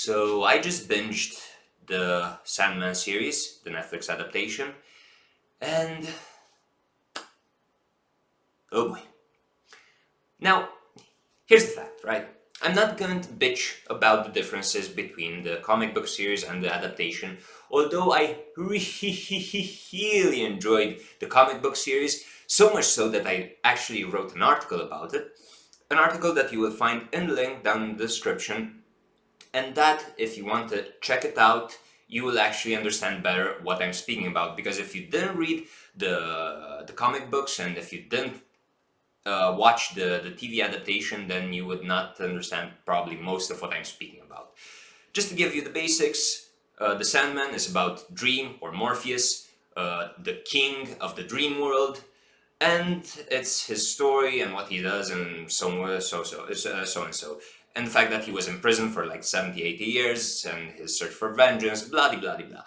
So I just binged the Sandman series, the Netflix adaptation, and oh boy. Now, here's the fact, right? I'm not going to bitch about the differences between the comic book series and the adaptation, although I really enjoyed the comic book series, so much so that I actually wrote an article about it. An article that you will find in the link down in the description, and that, if you want to check it out, you will actually understand better what I'm speaking about, because if you didn't read the comic books and if you didn't watch the TV adaptation, then you would not understand probably most of what I'm speaking about. Just to give you the basics, the Sandman is about Dream, or Morpheus, the king of the dream world, and it's his story and what he does and so and so. And the fact that he was in prison for like 70, 80 years, and his search for vengeance, blah, blah, blah, blah.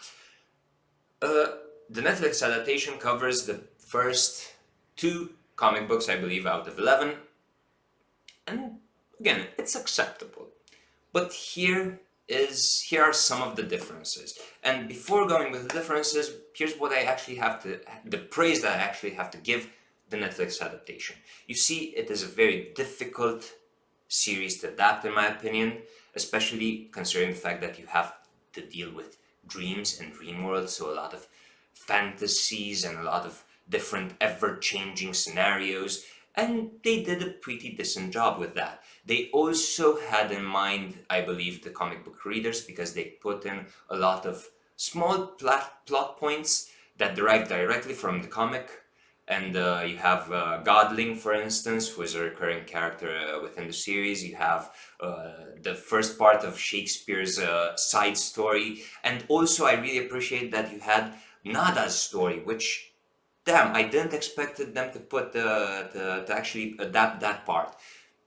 The Netflix adaptation covers the first two comic books, I believe, out of 11. And again, it's acceptable. But here are some of the differences. And before going with the differences, here's what I actually have to, the praise that I actually have to give the Netflix adaptation. You see, it is a very difficult series to adapt, in my opinion, especially considering the fact that you have to deal with dreams and dream worlds, so a lot of fantasies and a lot of different ever-changing scenarios, and they did a pretty decent job with that. They also had in mind, I believe, the comic book readers, because they put in a lot of small plot points that derive directly from the comic. And you have Godling, for instance, who is a recurring character within the series. You have the first part of Shakespeare's side story. And also, I really appreciate that you had Nada's story, which, damn, I didn't expect them to put to actually adapt that part.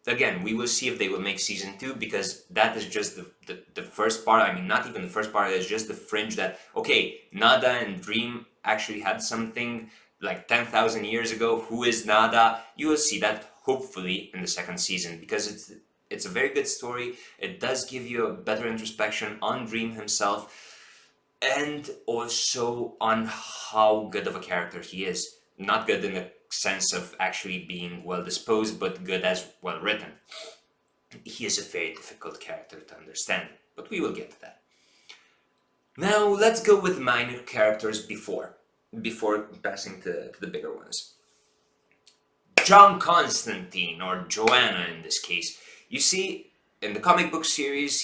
Again, we will see if they will make season 2, because that is just the first part. I mean, not even the first part, it's just the fringe that, okay, Nada and Dream actually had something like 10,000 years ago. Who is Nada? You will see that hopefully in the second season, because it's a very good story. It does give you a better introspection on Dream himself, and also on how good of a character he is. Not good in the sense of actually being well disposed, but good as well written. He is a very difficult character to understand, but we will get to that. Now let's go with minor characters before passing to the bigger ones. John Constantine, or Joanna in this case. You see, in the comic book series,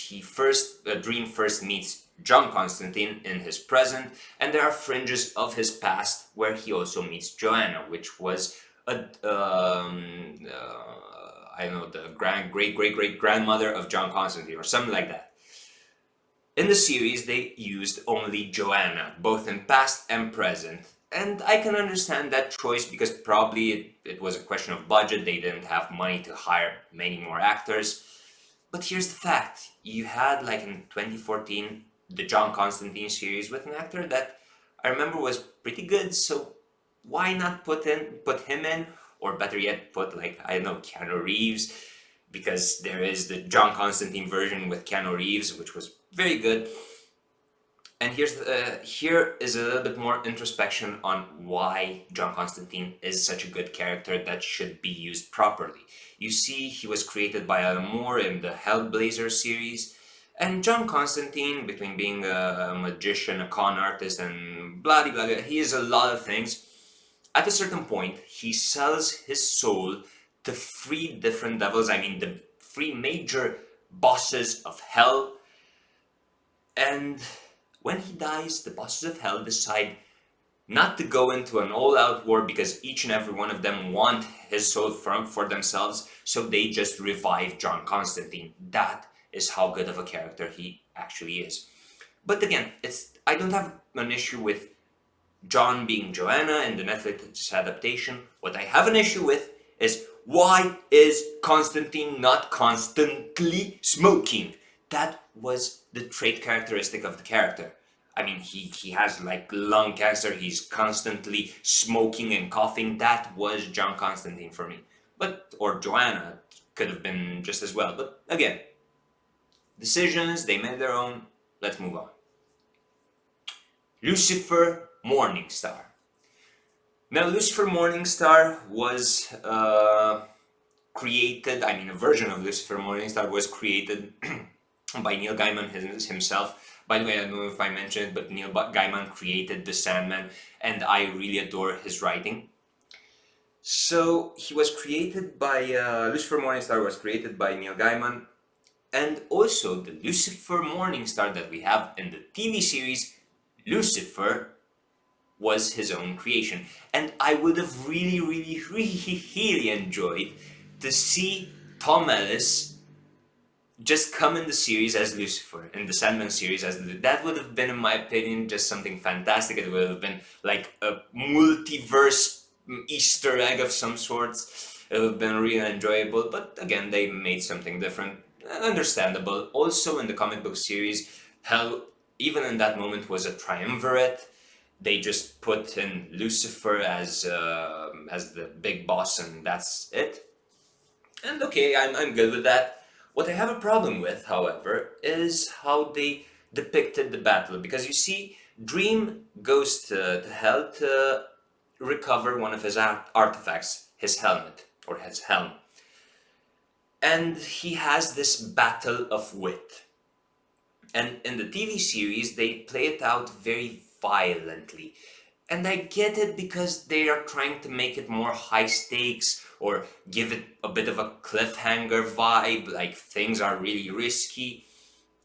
Dream first meets John Constantine in his present, and there are fringes of his past where he also meets Joanna, which was I don't know, the great-great-great-grandmother of John Constantine, or something like that. In the series, they used only Joanna, both in past and present. And I can understand that choice, because probably it was a question of budget. They didn't have money to hire many more actors. But here's the fact. You had, like in 2014, the John Constantine series with an actor that I remember was pretty good. So why not put him in? Or better yet, put, like, I don't know, Keanu Reeves. Because there is the John Constantine version with Keanu Reeves, which was very good. And here is a little bit more introspection on why John Constantine is such a good character that should be used properly. You see, he was created by Alan Moore in the Hellblazer series, and John Constantine, between being a magician, a con artist, and blah blah blah, he is a lot of things. At a certain point, he sells his soul to 3 different devils, I mean the 3 major bosses of hell, and when he dies, the bosses of hell decide not to go into an all-out war, because each and every one of them want his soul for themselves, so they just revive John Constantine. That is how good of a character he actually is. But again, I don't have an issue with John being Joanna in the Netflix adaptation. What I have an issue with is, why is Constantine not constantly smoking? That was the trait characteristic of the character. I mean, he has like lung cancer, he's constantly smoking and coughing. That was John Constantine for me. Or Joanna could have been just as well. But again, decisions, they made their own. Let's move on. Lucifer Morningstar. Now, Lucifer Morningstar was created, a version of Lucifer Morningstar was created by Neil Gaiman himself. By the way, I don't know if I mentioned it, but Neil Gaiman created the Sandman, and I really adore his writing. So he was created by, Lucifer Morningstar was created by Neil Gaiman, and also the Lucifer Morningstar that we have in the TV series, Lucifer, was his own creation. And I would have really, really, really enjoyed to see Tom Ellis just come in the series as Lucifer, in the Sandman series as that would have been, in my opinion, just something fantastic. It would have been like a multiverse Easter egg of some sorts. It would have been really enjoyable, but again, they made something different. Understandable. Also in the comic book series, hell, even in that moment was a triumvirate. They just put in Lucifer as the big boss, and that's it. And okay, I'm good with that. What I have a problem with, however, is how they depicted the battle. Because you see, Dream goes to hell to recover one of his artifacts, his helmet, or his helm. And he has this battle of wit. And in the TV series, they play it out very violently. And I get it because they are trying to make it more high stakes or give it a bit of a cliffhanger vibe, like things are really risky.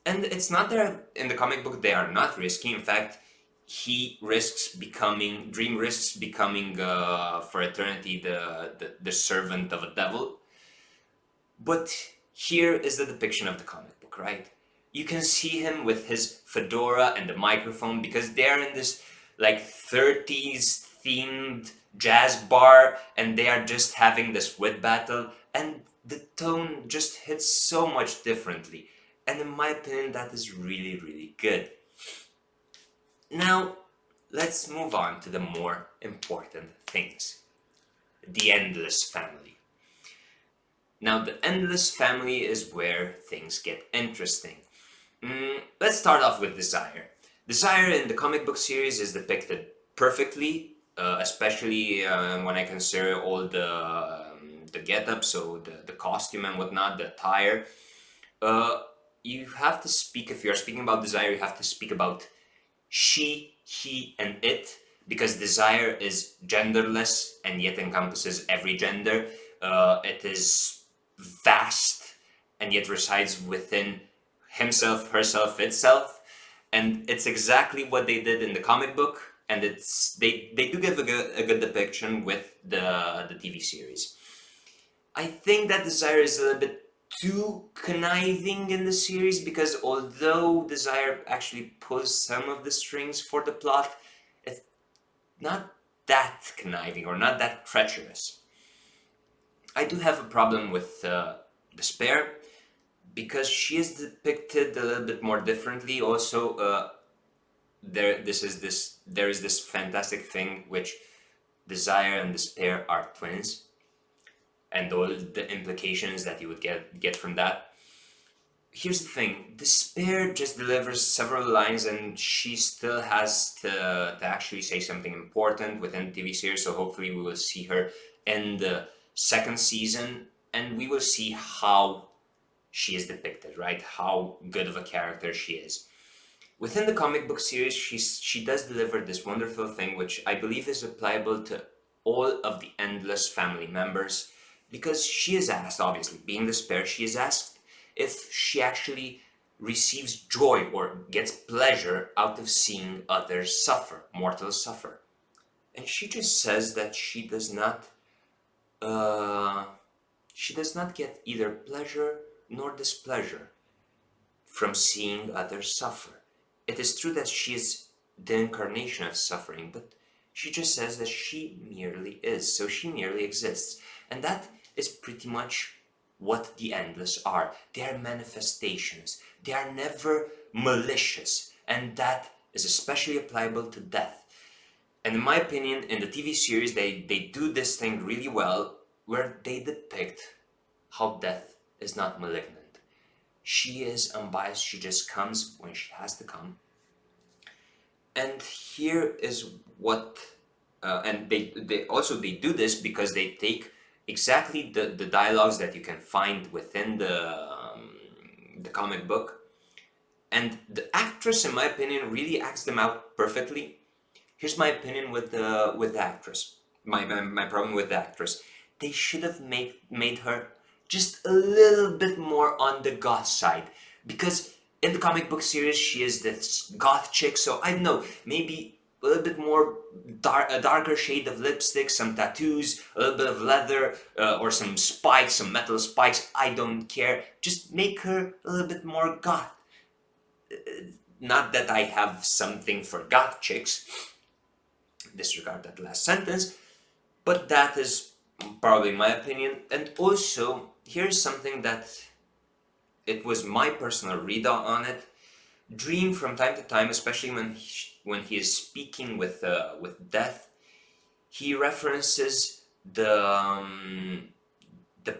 And it's not that in the comic book they are not risky. In fact, Dream risks becoming for eternity the servant of a devil. But here is the depiction of the comic book, right? You can see him with his fedora and the microphone because they're in this like 30s themed jazz bar and they are just having this wit battle, and the tone just hits so much differently. And in my opinion, that is really, really good. Now, let's move on to the more important things. The Endless family. Now, the Endless family is where things get interesting. Let's start off with Desire. Desire in the comic book series is depicted perfectly, especially when I consider all the get-up, so the costume and whatnot, the attire. You have to speak, if you're speaking about Desire, you have to speak about she, he, and it, because Desire is genderless and yet encompasses every gender. It is vast and yet resides within himself, herself, itself, and it's exactly what they did in the comic book, and they do give a good depiction with the TV series. I think that Desire is a little bit too conniving in the series, because although Desire actually pulls some of the strings for the plot, it's not that conniving or not that treacherous. I do have a problem with Despair, because she is depicted a little bit more differently. Also, there is this fantastic thing which Desire and Despair are twins, and all the implications that you would get from that. Here's the thing: Despair just delivers several lines, and she still has to actually say something important within the TV series. So hopefully, we will see her in the second season, and we will see how she is depicted, right? How good of a character she is. Within the comic book series, she does deliver this wonderful thing, which I believe is applicable to all of the Endless family members, because she is asked, obviously, being Despair, she is asked if she actually receives joy or gets pleasure out of seeing others suffer, mortals suffer. And she just says that she does not get either pleasure nor displeasure from seeing others suffer. It is true that she is the incarnation of suffering, but she just says that she merely is, so she merely exists. And that is pretty much what the Endless are. They are manifestations. They are never malicious, and that is especially applicable to death. And in my opinion, in the TV series, they do this thing really well, where they depict how death is not malignant. She is unbiased. She just comes when she has to come. And here is what, and they do this because they take exactly the dialogues that you can find within the comic book, and the actress, in my opinion, really acts them out perfectly. Here's my opinion with the actress. My problem with the actress. They should have made her just a little bit more on the goth side, because in the comic book series she is this goth chick. So I don't know, maybe a little bit more a darker shade of lipstick, some tattoos, a little bit of leather, or some spikes, some metal spikes. I don't care. Just make her a little bit more goth. Not that I have something for goth chicks. Disregard that last sentence. But that is probably my opinion. And also, here's something that it was my personal read on it. Dream, from time to time, especially when he is speaking with Death, he references the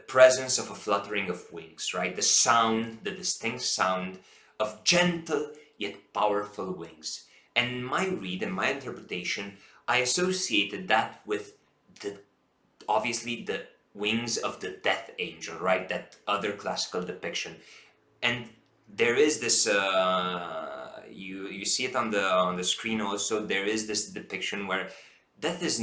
presence of a fluttering of wings, right? The sound, the distinct sound of gentle yet powerful wings. And in my read and my interpretation, I associated that with obviously the wings of the Death Angel, right? That other classical depiction. And there is this, you see it on the screen also. There is this depiction where Death does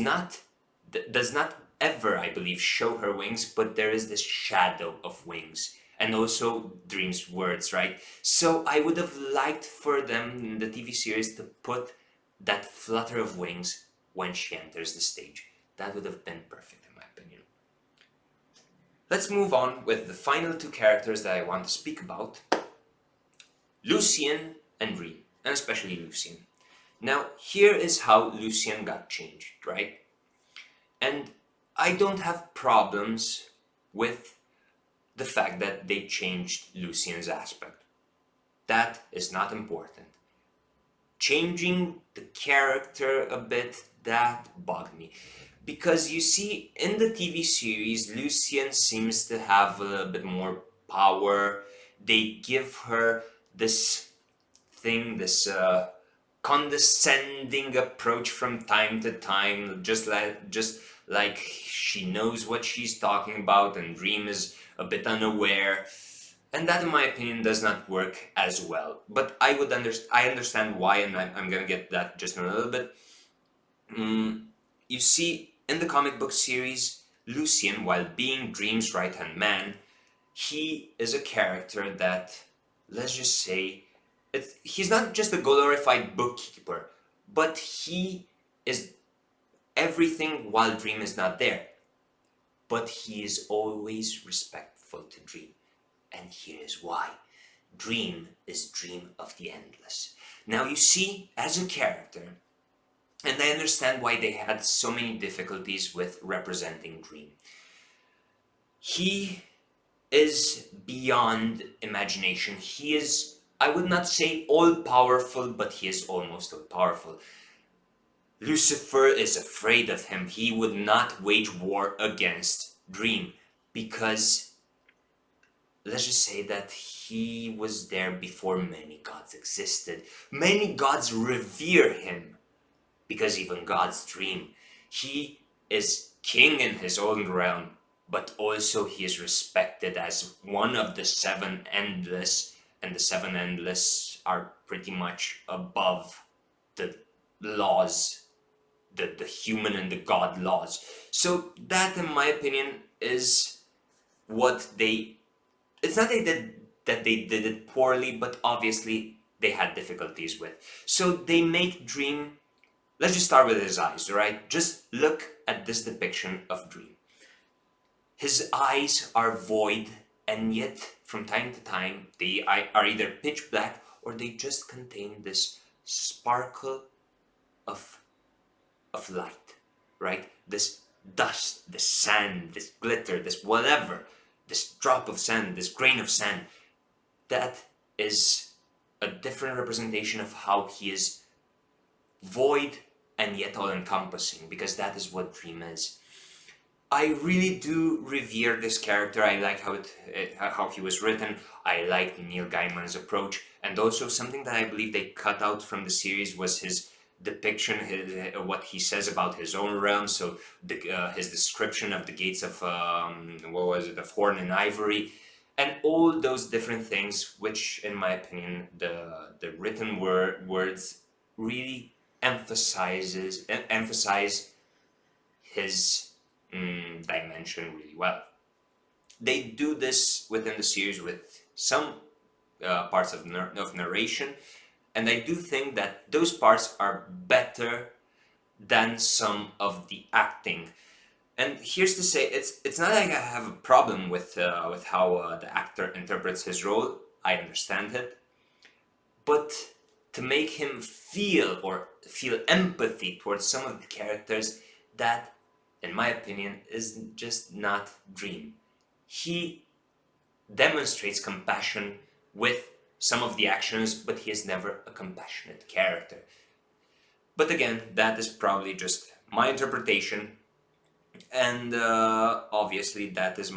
not ever, I believe, show her wings, but there is this shadow of wings, and also Dream's words, right? So I would have liked for them in the TV series to put that flutter of wings when she enters the stage. That would have been perfect, in my opinion. Let's move on with the final two characters that I want to speak about. Lucien and Dream, and especially Lucien. Now, here is how Lucien got changed, right? And I don't have problems with the fact that they changed Lucien's aspect. That is not important. Changing the character a bit, that bugged me. Because you see, in the TV series, Lucien seems to have a little bit more power. They give her this thing, this condescending approach from time to time, just like she knows what she's talking about, and Dream is a bit unaware, and that, in my opinion, does not work as well. But I understand why, and I'm gonna get that just in a little bit. You see, in the comic book series, Lucien, while being Dream's right-hand man, he is a character that, let's just say, he's not just a glorified bookkeeper, but he is everything while Dream is not there. But he is always respectful to Dream. And here is why. Dream is Dream of the Endless. Now you see, as a character, and I understand why they had so many difficulties with representing Dream. He is beyond imagination. He is, I would not say all-powerful, but he is almost all-powerful. Lucifer is afraid of him. He would not wage war against Dream because, let's just say that he was there before many gods existed. Many gods revere him because even gods dream. He is king in his own realm, but also he is respected as one of the seven endless, and the seven endless are pretty much above the laws, the human and the god laws. So that, in my opinion, is what it's not that they did it poorly, but obviously they had difficulties with. So they make Dream, let's just start with his eyes, right? Just look at this depiction of Dream. His eyes are void, and yet from time to time they are either pitch black or they just contain this sparkle of light, right? This dust, this sand, this glitter, this whatever, this drop of sand, this grain of sand, that is a different representation of how he is void and yet all-encompassing, because that is what Dream is. I really do revere this character. I like how he was written. I like Neil Gaiman's approach, and also something that I believe they cut out from the series was his depiction, what he says about his own realm. So his description of the gates of what was it, of Horn and Ivory, and all those different things, which, in my opinion, the written words really emphasize his dimension really well. They do this within the series with some parts of narration, and I do think that those parts are better than some of the acting. And here's to say, it's not like I have a problem with how the actor interprets his role. I understand it, but to make him feel empathy towards some of the characters, that, in my opinion, is just not Dream. He demonstrates compassion with some of the actions, but he is never a compassionate character. But again, that is probably just my interpretation, and obviously that is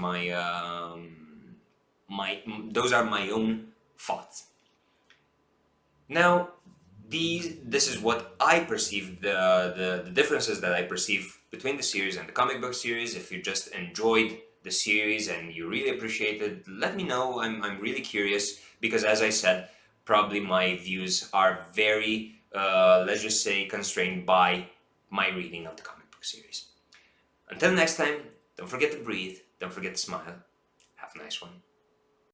those are my own thoughts. Now, this is what I perceive, the differences that I perceive between the series and the comic book series. If you just enjoyed the series and you really appreciate it, let me know. I'm really curious, because as I said, probably my views are very, let's just say, constrained by my reading of the comic book series. Until next time, don't forget to breathe, don't forget to smile. Have a nice one.